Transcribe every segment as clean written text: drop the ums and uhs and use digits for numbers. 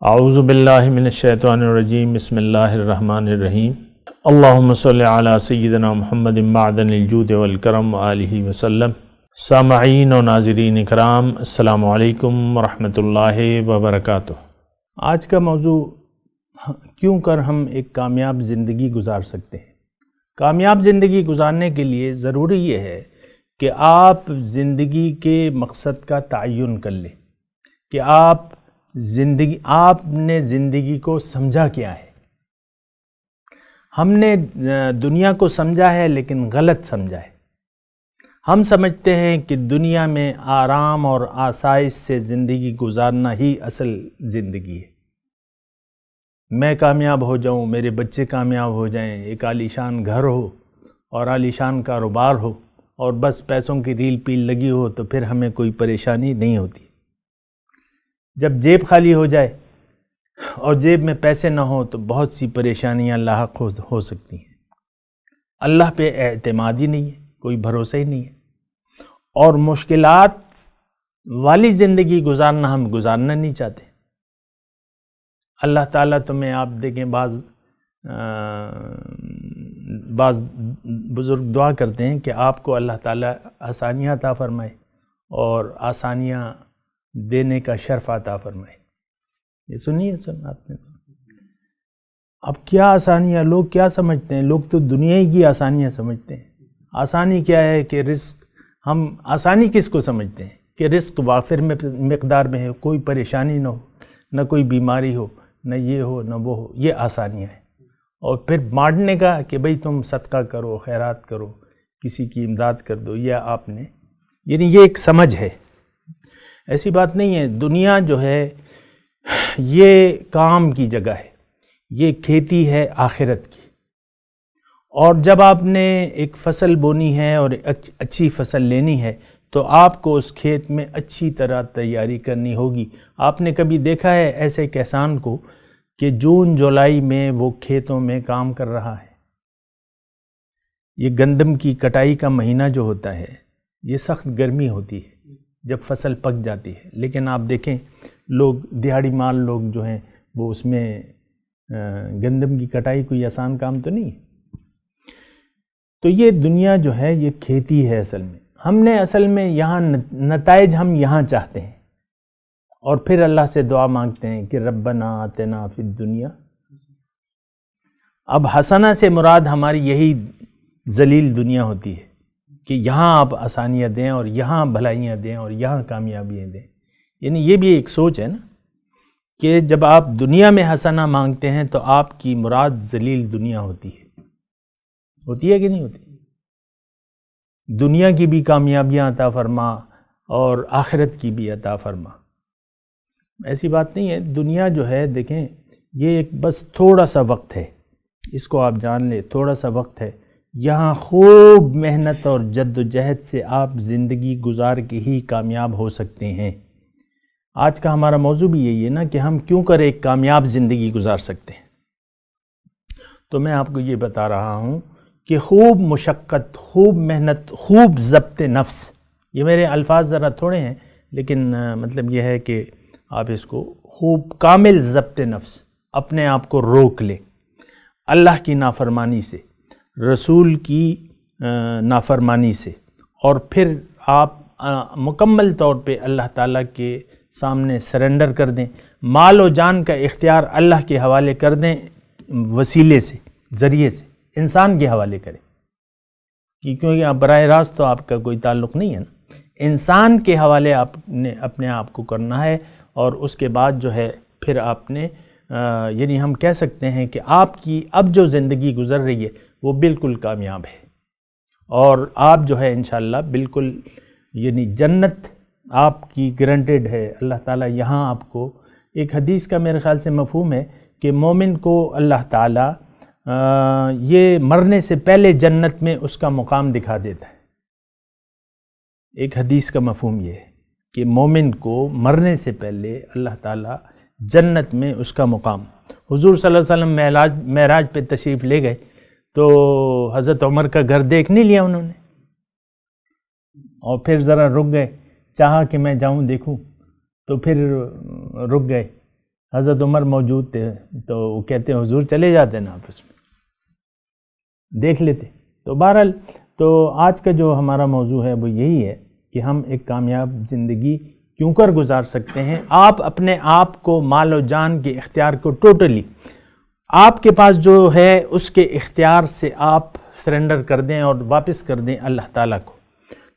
اعوذ باللہ من الشیطان الرجیم بسم اللہ الرحمن الرحیم اللہم صلی علی سیدنا محمد معدن الجود والکرم وآلہ وسلم۔ سامعین و ناظرین اکرام، السلام علیکم ورحمۃ اللہ وبرکاتہ۔ آج کا موضوع کیوں کر ہم ایک کامیاب زندگی گزار سکتے ہیں۔ کامیاب زندگی گزارنے کے لیے ضروری یہ ہے کہ آپ زندگی کے مقصد کا تعین کر لیں کہ آپ نے زندگی کو سمجھا کیا ہے۔ ہم نے دنیا کو سمجھا ہے لیکن غلط سمجھا ہے۔ ہم سمجھتے ہیں کہ دنیا میں آرام اور آسائش سے زندگی گزارنا ہی اصل زندگی ہے۔ میں کامیاب ہو جاؤں، میرے بچے کامیاب ہو جائیں، ایک عالیشان گھر ہو اور عالیشان کاروبار ہو اور بس پیسوں کی ریل پیل لگی ہو تو پھر ہمیں کوئی پریشانی نہیں ہوتی۔ جب جیب خالی ہو جائے اور جیب میں پیسے نہ ہوں تو بہت سی پریشانیاں لاحق ہو سکتی ہیں۔ اللہ پہ اعتماد ہی نہیں ہے، کوئی بھروسہ ہی نہیں ہے، اور مشکلات والی زندگی گزارنا ہم گزارنا نہیں چاہتے۔ اللہ تعالیٰ تمہیں آپ دیکھیں، بعض بزرگ دعا کرتے ہیں کہ آپ کو اللہ تعالیٰ آسانیاں عطا فرمائے اور آسانیاں دینے کا شرف عطا فرمائے۔ یہ سنیے آپ نے۔ اب کیا آسانیاں، لوگ کیا سمجھتے ہیں؟ لوگ تو دنیا ہی کی آسانیاں سمجھتے ہیں۔ آسانی کیا ہے کہ رزق، ہم آسانی کس کو سمجھتے ہیں کہ رزق وافر مقدار میں ہے، کوئی پریشانی نہ ہو، نہ کوئی بیماری ہو، نہ یہ ہو نہ وہ ہو، یہ آسانیاں ہیں۔ اور پھر بانٹنے کا کہ بھئی تم صدقہ کرو، خیرات کرو، کسی کی امداد کر دو، یہ آپ نے، یعنی یہ ایک سمجھ ہے۔ ایسی بات نہیں ہے۔ دنیا جو ہے یہ کام کی جگہ ہے، یہ کھیتی ہے آخرت کی۔ اور جب آپ نے ایک فصل بونی ہے اور اچھی فصل لینی ہے تو آپ کو اس کھیت میں اچھی طرح تیاری کرنی ہوگی۔ آپ نے کبھی دیکھا ہے ایسے کسان کو کہ جون جولائی میں وہ کھیتوں میں کام کر رہا ہے؟ یہ گندم کی کٹائی کا مہینہ جو ہوتا ہے، یہ سخت گرمی ہوتی ہے جب فصل پک جاتی ہے، لیکن آپ دیکھیں لوگ دیہڑی مال لوگ جو ہیں وہ اس میں گندم کی کٹائی کوئی آسان کام تو نہیں ہے۔ تو یہ دنیا جو ہے یہ کھیتی ہے اصل میں۔ ہم نے اصل میں یہاں نتائج ہم یہاں چاہتے ہیں اور پھر اللہ سے دعا مانگتے ہیں کہ ربنا آتنا فی الدنیا۔ اب حسنہ سے مراد ہماری یہی ذلیل دنیا ہوتی ہے کہ یہاں آپ آسانیاں دیں اور یہاں بھلائیاں دیں اور یہاں کامیابیاں دیں۔ یعنی یہ بھی ایک سوچ ہے نا کہ جب آپ دنیا میں حسنہ مانگتے ہیں تو آپ کی مراد ذلیل دنیا ہوتی ہے کہ نہیں ہوتی؟ دنیا کی بھی کامیابیاں عطا فرما اور آخرت کی بھی عطا فرما۔ ایسی بات نہیں ہے۔ دنیا جو ہے دیکھیں یہ ایک بس تھوڑا سا وقت ہے، اس کو آپ جان لیں، تھوڑا سا وقت ہے۔ یہاں خوب محنت اور جد و جہد سے آپ زندگی گزار کے ہی کامیاب ہو سکتے ہیں۔ آج کا ہمارا موضوع بھی یہی ہے نا کہ ہم کیوں کر ایک کامیاب زندگی گزار سکتے ہیں۔ تو میں آپ کو یہ بتا رہا ہوں کہ خوب مشقت، خوب محنت، خوب ضبط نفس، یہ میرے الفاظ ذرا تھوڑے ہیں لیکن مطلب یہ ہے کہ آپ اس کو خوب کامل ضبط نفس، اپنے آپ کو روک لیں اللہ کی نافرمانی سے، رسول کی نافرمانی سے، اور پھر آپ مکمل طور پہ اللہ تعالیٰ کے سامنے سرنڈر کر دیں، مال و جان کا اختیار اللہ کے حوالے کر دیں، وسیلے سے، ذریعے سے انسان کے حوالے کریں، کیونکہ براہ راست تو آپ کا کوئی تعلق نہیں ہے نا، انسان کے حوالے آپ نے اپنے آپ کو کرنا ہے۔ اور اس کے بعد جو ہے پھر آپ نے یعنی ہم کہہ سکتے ہیں کہ آپ کی اب جو زندگی گزر رہی ہے وہ بالکل کامیاب ہے، اور آپ جو ہے انشاءاللہ بالکل یعنی جنت آپ کی گرانٹیڈ ہے۔ اللہ تعالیٰ یہاں آپ کو، ایک حدیث کا میرے خیال سے مفہوم ہے کہ مومن کو اللہ تعالیٰ یہ مرنے سے پہلے جنت میں اس کا مقام دکھا دیتا ہے۔ ایک حدیث کا مفہوم یہ ہے کہ مومن کو مرنے سے پہلے اللہ تعالیٰ جنت میں اس کا مقام، حضور صلی اللہ علیہ وسلم معراج پہ تشریف لے گئے تو حضرت عمر کا گھر دیکھ نہیں لیا انہوں نے، اور پھر ذرا رک گئے، چاہا کہ میں جاؤں دیکھوں تو پھر رک گئے۔ حضرت عمر موجود تھے تو وہ کہتے ہیں حضور چلے جاتے نا آپس میں دیکھ لیتے. تو بہرحال تو آج کا جو ہمارا موضوع ہے وہ یہی ہے کہ ہم ایک کامیاب زندگی کیوں کر گزار سکتے ہیں. آپ اپنے آپ کو مال و جان کے اختیار کو ٹوٹلی آپ کے پاس جو ہے اس کے اختیار سے آپ سرنڈر کر دیں اور واپس کر دیں اللہ تعالیٰ کو,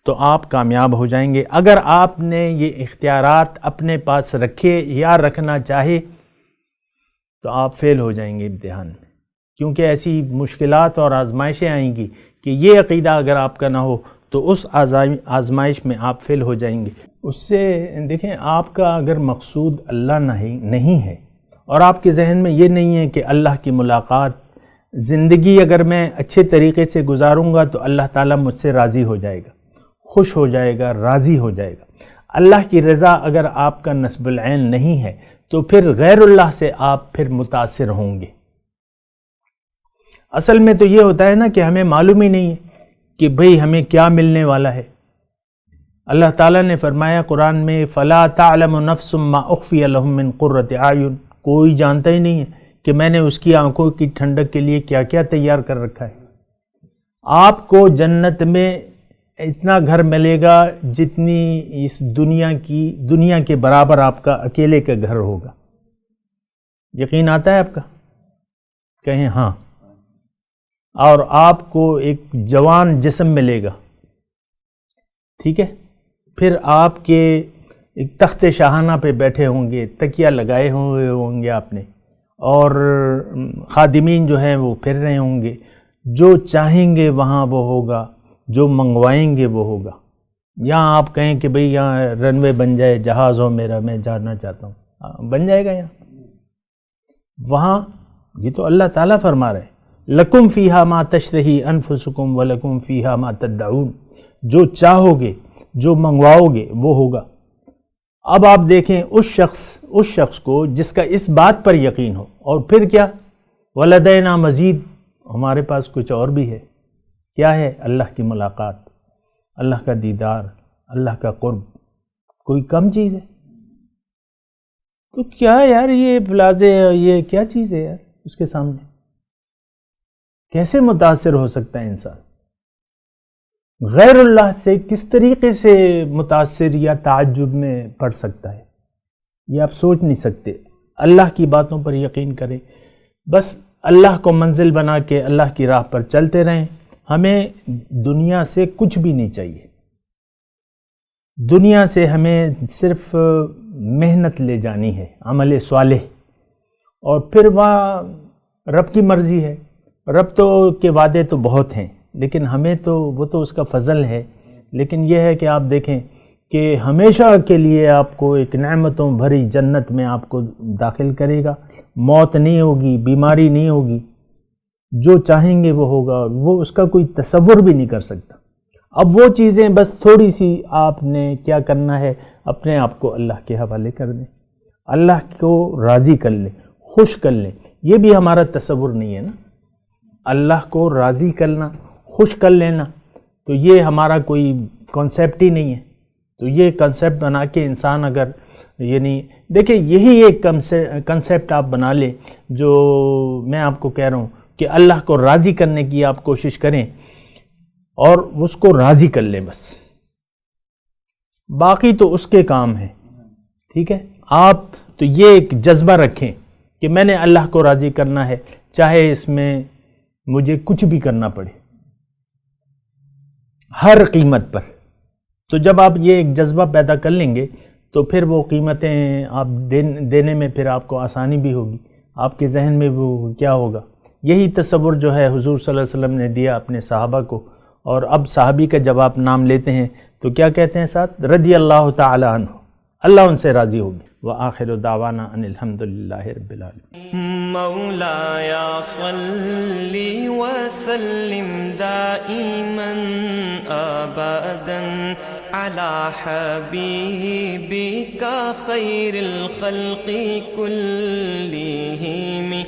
تو آپ کامیاب ہو جائیں گے. اگر آپ نے یہ اختیارات اپنے پاس رکھے یا رکھنا چاہے تو آپ فیل ہو جائیں گے امتحان میں, کیونکہ ایسی مشکلات اور آزمائشیں آئیں گی کہ یہ عقیدہ اگر آپ کا نہ ہو تو اس آزمائش میں آپ فیل ہو جائیں گے. اس سے دیکھیں, آپ کا اگر مقصود اللہ نہیں ہے اور آپ کے ذہن میں یہ نہیں ہے کہ اللہ کی ملاقات, زندگی اگر میں اچھے طریقے سے گزاروں گا تو اللہ تعالیٰ مجھ سے راضی ہو جائے گا, خوش ہو جائے گا, راضی ہو جائے گا. اللہ کی رضا اگر آپ کا نصب العین نہیں ہے تو پھر غیر اللہ سے آپ پھر متاثر ہوں گے. اصل میں تو یہ ہوتا ہے نا کہ ہمیں معلوم ہی نہیں ہے کہ بھئی ہمیں کیا ملنے والا ہے. اللہ تعالیٰ نے فرمایا قرآن میں فَلَا تَعْلَمُ نَفْسٌ مَّا أُخْفِيَ لَهُم مِّن قُرَّةِ أَعْيُنٍ, کوئی جانتا ہی نہیں ہے کہ میں نے اس کی آنکھوں کی ٹھنڈک کے لیے کیا کیا تیار کر رکھا ہے. آپ کو جنت میں اتنا گھر ملے گا جتنی اس دنیا کے برابر آپ کا اکیلے کا گھر ہوگا. یقین آتا ہے آپ کا؟ کہیں ہاں. اور آپ کو ایک جوان جسم ملے گا, ٹھیک ہے, پھر آپ کے ایک تخت شاہانہ پہ بیٹھے ہوں گے, تکیہ لگائے ہوئے ہوں گے آپ نے, اور خادمین جو ہیں وہ پھر رہے ہوں گے. جو چاہیں گے وہاں وہ ہوگا, جو منگوائیں گے وہ ہوگا. یہاں آپ کہیں کہ بھئی یہاں رن وے بن جائے, جہاز ہو میرا, میں جانا چاہتا ہوں, بن جائے گا یہاں. وہاں یہ تو اللہ تعالیٰ فرما رہے ہیں لَكُمْ فِيهَا مَا تَشْتَهِي أَنفُسُكُمْ وَلَكُمْ فِيهَا مَا تَدَّعُونَ, جو چاہو گے, جو منگواؤ گے وہ ہوگا. اب آپ دیکھیں اس شخص کو جس کا اس بات پر یقین ہو, اور پھر کیا وَلَدَيْنَا مزید, ہمارے پاس کچھ اور بھی ہے. کیا ہے؟ اللہ کی ملاقات, اللہ کا دیدار, اللہ کا قرب. کوئی کم چیز ہے؟ تو کیا یار یہ پلازے, یہ کیا چیز ہے یار اس کے سامنے؟ کیسے متاثر ہو سکتا ہے انسان؟ غیر اللہ سے کس طریقے سے متاثر یا تعجب میں پڑ سکتا ہے؟ یہ آپ سوچ نہیں سکتے. اللہ کی باتوں پر یقین کریں, بس اللہ کو منزل بنا کے اللہ کی راہ پر چلتے رہیں. ہمیں دنیا سے کچھ بھی نہیں چاہیے. دنیا سے ہمیں صرف محنت لے جانی ہے, عمل صالح, اور پھر وہاں رب کی مرضی ہے. رب تو کے وعدے تو بہت ہیں, لیکن ہمیں تو وہ تو اس کا فضل ہے. لیکن یہ ہے کہ آپ دیکھیں کہ ہمیشہ کے لیے آپ کو ایک نعمتوں بھری جنت میں آپ کو داخل کرے گا. موت نہیں ہوگی, بیماری نہیں ہوگی, جو چاہیں گے وہ ہوگا. وہ اس کا کوئی تصور بھی نہیں کر سکتا. اب وہ چیزیں بس تھوڑی سی آپ نے کیا کرنا ہے, اپنے آپ کو اللہ کے حوالے کر دیں, اللہ کو راضی کر لیں, خوش کر لیں. یہ بھی ہمارا تصور نہیں ہے نا, اللہ کو راضی کرنا, خوش کر لینا, تو یہ ہمارا کوئی کنسیپٹ ہی نہیں ہے. تو یہ کنسیپٹ بنا کے انسان اگر یعنی دیکھیں یہی ایک کنسیپٹ آپ بنا لیں, جو میں آپ کو کہہ رہا ہوں کہ اللہ کو راضی کرنے کی آپ کوشش کریں اور اس کو راضی کر لیں بس. باقی تو اس کے کام ہیں, ٹھیک ہے. آپ تو یہ ایک جذبہ رکھیں کہ میں نے اللہ کو راضی کرنا ہے, چاہے اس میں مجھے کچھ بھی کرنا پڑے, ہر قیمت پر. تو جب آپ یہ ایک جذبہ پیدا کر لیں گے تو پھر وہ قیمتیں آپ دینے میں پھر آپ کو آسانی بھی ہوگی. آپ کے ذہن میں وہ کیا ہوگا, یہی تصور جو ہے حضور صلی اللہ علیہ وسلم نے دیا اپنے صحابہ کو. اور اب صحابی کا جب آپ نام لیتے ہیں تو کیا کہتے ہیں ساتھ؟ رضی اللہ تعالی عنہ, اللہ ان سے راضی ہوگی. وآخر دعوانا ان الحمدللہ رب العالمین. مولاي صل وسلم دائما ابدا على حبيبك خير الخلق كلهم.